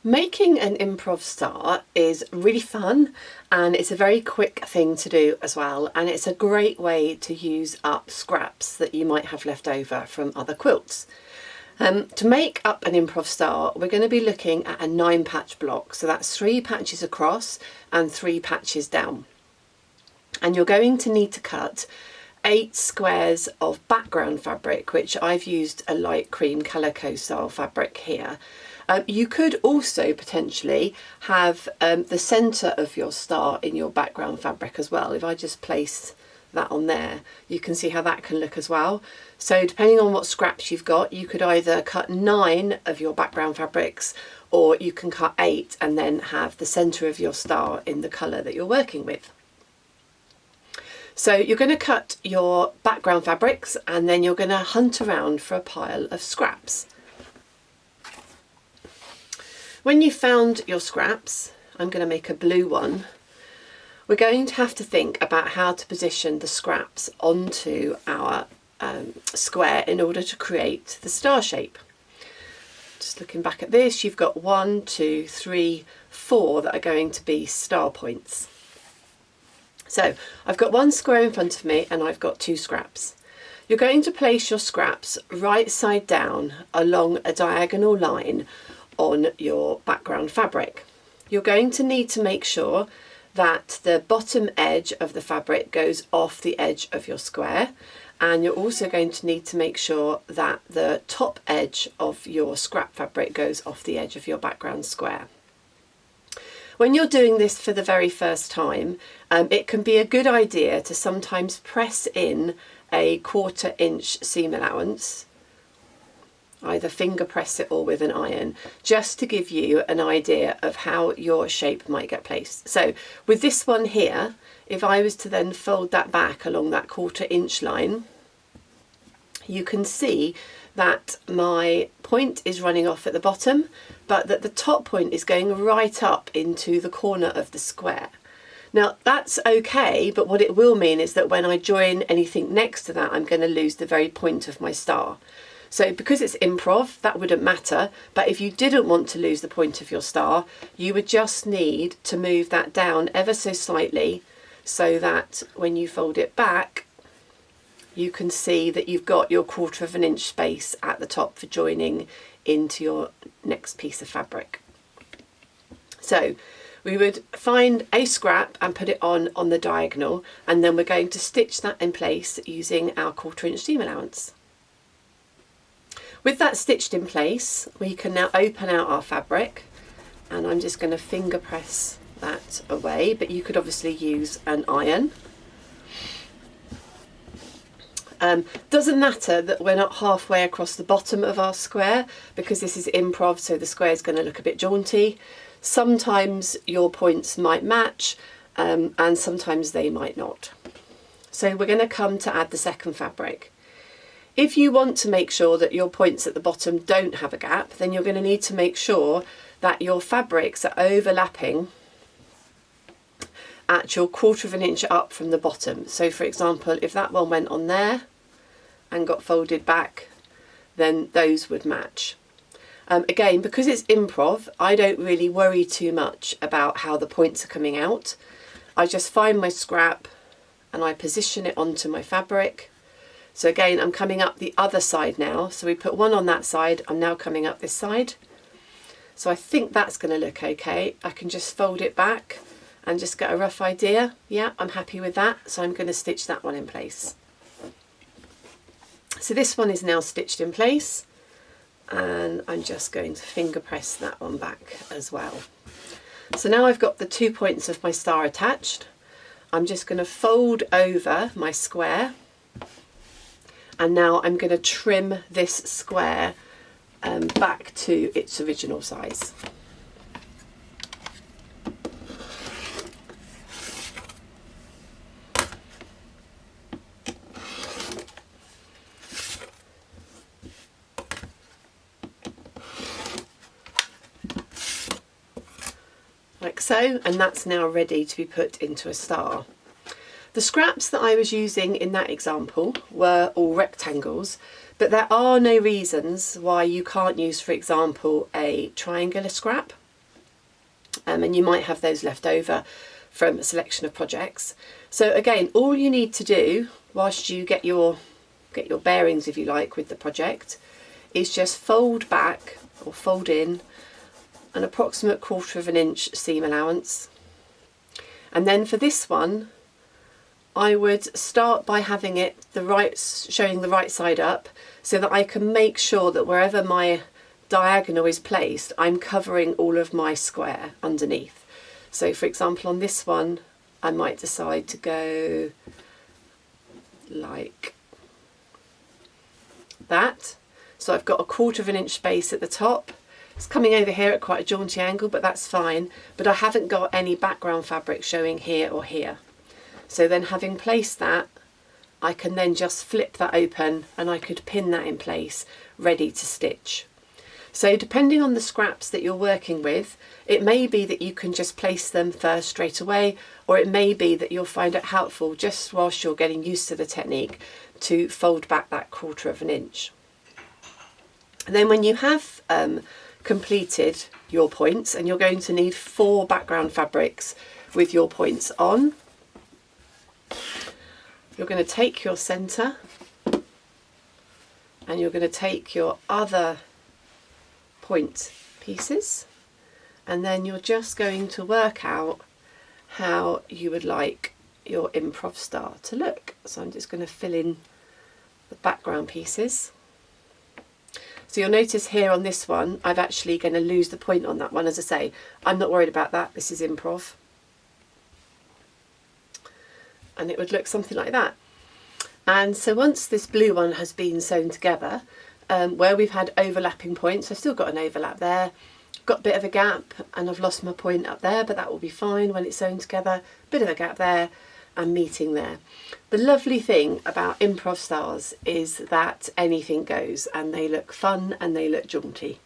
Making an improv star is really fun, and it's a very quick thing to do as well, and it's a great way to use up scraps that you might have left over from other quilts. To make up an improv star, we're going to be looking at a 9-patch block, so that's 3 patches across and 3 patches down. And you're going to need to cut 8 squares of background fabric, which I've used a light cream calico style fabric here. You could also potentially have the centre of your star in your background fabric as well. If I just place that on there, you can see how that can look as well. So depending on what scraps you've got, you could either cut 9 of your background fabrics, or you can cut 8 and then have the centre of your star in the colour that you're working with. So you're going to cut your background fabrics, and then you're going to hunt around for a pile of scraps. When you've found your scraps, I'm going to make a blue one. We're going to have to think about how to position the scraps onto our square in order to create the star shape. Just looking back at this, you've got 1, 2, 3, 4 that are going to be star points. So I've got 1 square in front of me and I've got 2 scraps. You're going to place your scraps right side down along a diagonal line on your background fabric. You're going to need to make sure that the bottom edge of the fabric goes off the edge of your square, and you're also going to need to make sure that the top edge of your scrap fabric goes off the edge of your background square. When you're doing this for the very first time, it can be a good idea to sometimes press in a 1/4 inch seam allowance, either finger press it or with an iron, just to give you an idea of how your shape might get placed. So with this one here, if I was to then fold that back along that 1/4 inch line, you can see that my point is running off at the bottom, but that the top point is going right up into the corner of the square. Now that's okay, but what it will mean is that when I join anything next to that, I'm going to lose the very point of my star. So because it's improv, that wouldn't matter, but if you didn't want to lose the point of your star, you would just need to move that down ever so slightly, so that when you fold it back, you can see that you've got your 1/4 inch space at the top for joining into your next piece of fabric. So we would find a scrap and put it on the diagonal, and then we're going to stitch that in place using our 1/4 inch seam allowance. With that stitched in place, we can now open out our fabric, and I'm just going to finger press that away, but you could obviously use an iron. Doesn't matter that we're not halfway across the bottom of our square, because this is improv, so the square is going to look a bit jaunty. Sometimes your points might match, and sometimes they might not. So we're going to come to add the second fabric. If you want to make sure that your points at the bottom don't have a gap, then you're going to need to make sure that your fabrics are overlapping at your 1/4 inch up from the bottom. So for example, if that one went on there and got folded back, then those would match. Again, because it's improv, I don't really worry too much about how the points are coming out. I just find my scrap and I position it onto my fabric. So again, I'm coming up the other side now. So we put 1 on that side, I'm now coming up this side. So I think that's going to look okay. I can just fold it back and just get a rough idea. Yeah, I'm happy with that. So I'm going to stitch that one in place. So this one is now stitched in place, and I'm just going to finger press that one back as well. So now I've got the 2 points of my star attached. I'm just going to fold over my square, and now I'm going to trim this square back to its original size. Like so, and that's now ready to be put into a star. The scraps that I was using in that example were all rectangles, but there are no reasons why you can't use, for example, a triangular scrap. and you might have those left over from a selection of projects. So again, all you need to do whilst you get your bearings, if you like, with the project, is just fold back or fold in an approximate 1/4 inch seam allowance. And then for this one, I would start by having it showing the right side up, so that I can make sure that wherever my diagonal is placed, I'm covering all of my square underneath. So for example, on this one, I might decide to go like that. So I've got a 1/4 inch space at the top. It's coming over here at quite a jaunty angle, but that's fine. But I haven't got any background fabric showing here or here. So then, having placed that, I can then just flip that open and I could pin that in place, ready to stitch. So depending on the scraps that you're working with, it may be that you can just place them first straight away, or it may be that you'll find it helpful, just whilst you're getting used to the technique, to fold back that 1/4 inch. And then when you have completed your points, and you're going to need 4 background fabrics with your points on, you're going to take your centre and you're going to take your other point pieces, and then you're just going to work out how you would like your improv star to look. So I'm just going to fill in the background pieces. So you'll notice here on this one, I'm actually going to lose the point on that one. As I say, I'm not worried about that. This is improv. And it would look something like that. And so once this blue one has been sewn together, where we've had overlapping points, I've still got an overlap there, got a bit of a gap, and I've lost my point up there, but that will be fine when it's sewn together. Bit of a gap there and meeting there. The lovely thing about improv stars is that anything goes, and they look fun and they look jaunty.